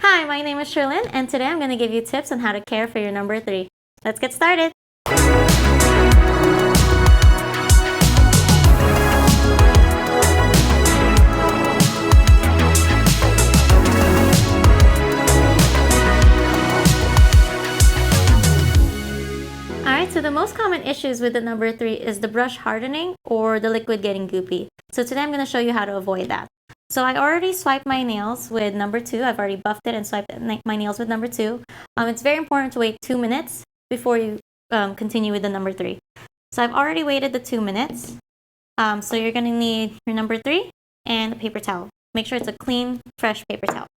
Hi, my name is Sherlyn, and today I'm going to give you tips on how to care for your number 3. Let's get started! Alright, so the most common issues with the number 3 is the brush hardening or the liquid getting goopy. So today I'm going to show you how to avoid that. So I already swiped my nails with number 2. I've already buffed it and swiped my nails with number 2. It's very important to wait 2 minutes before you continue with the number 3. So I've already waited the 2 minutes. So you're going to need your number 3 and a paper towel. Make sure it's a clean, fresh paper towel.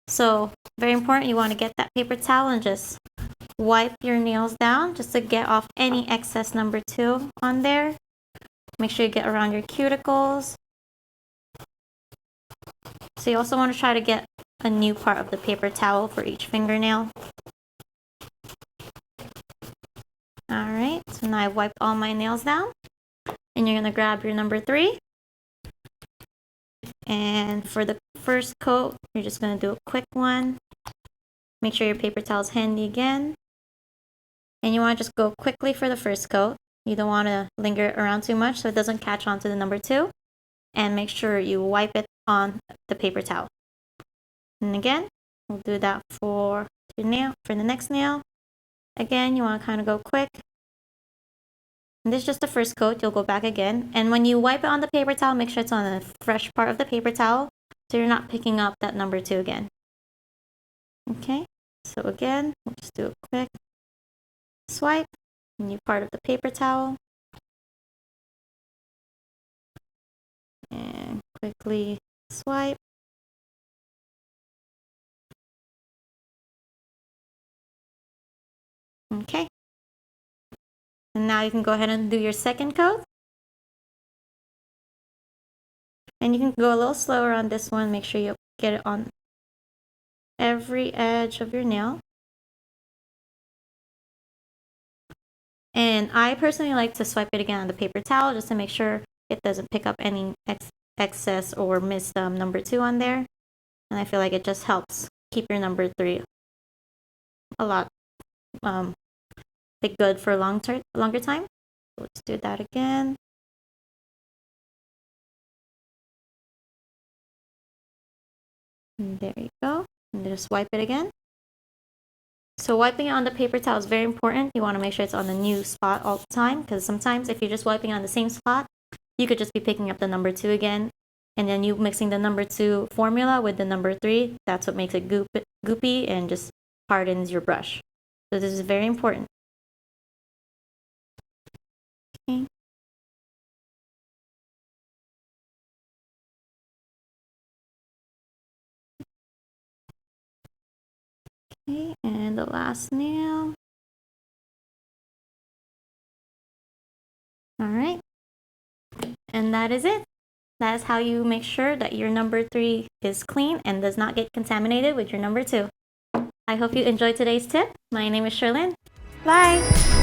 So very important, you want to get that paper towel and just wipe your nails down just to get off any excess number 2 on there. Make sure you get around your cuticles. So you also want to try to get a new part of the paper towel for each fingernail. Alright, so now I've wiped all my nails down. And you're going to grab your number 3. And for the first coat, you're just going to do a quick one. Make sure your paper towel is handy again. And you want to just go quickly for the first coat. You don't want to linger around too much so it doesn't catch on to the number 2. And make sure you wipe it on the paper towel. And again, we'll do that for your nail, for the next nail. Again, you want to kind of go quick. And this is just the first coat. You'll go back again. And when you wipe it on the paper towel, make sure it's on the fresh part of the paper towel so you're not picking up that number 2 again. Okay, so again, we'll just do a quick swipe, new part of the paper towel. And quickly swipe. Okay. And now you can go ahead and do your second coat. And you can go a little slower on this one. Make sure you get it on every edge of your nail. And I personally like to swipe it again on the paper towel just to make sure it doesn't pick up any excess or miss number 2 on there. And I feel like it just helps keep your number 3 a lot good for a longer time. So let's do that again. And there you go. And just wipe it again. So wiping it on the paper towel is very important. You want to make sure it's on the new spot all the time, because sometimes if you're just wiping on the same spot, you could just be picking up the number 2 again. And then you mixing the number 2 formula with the number 3. That's what makes it goopy and just hardens your brush. So this is very important. Okay. Okay, and the last nail. Alright. And that is it. That is how you make sure that your number 3 is clean and does not get contaminated with your number 2. I hope you enjoyed today's tip. My name is Sherlyn. Bye!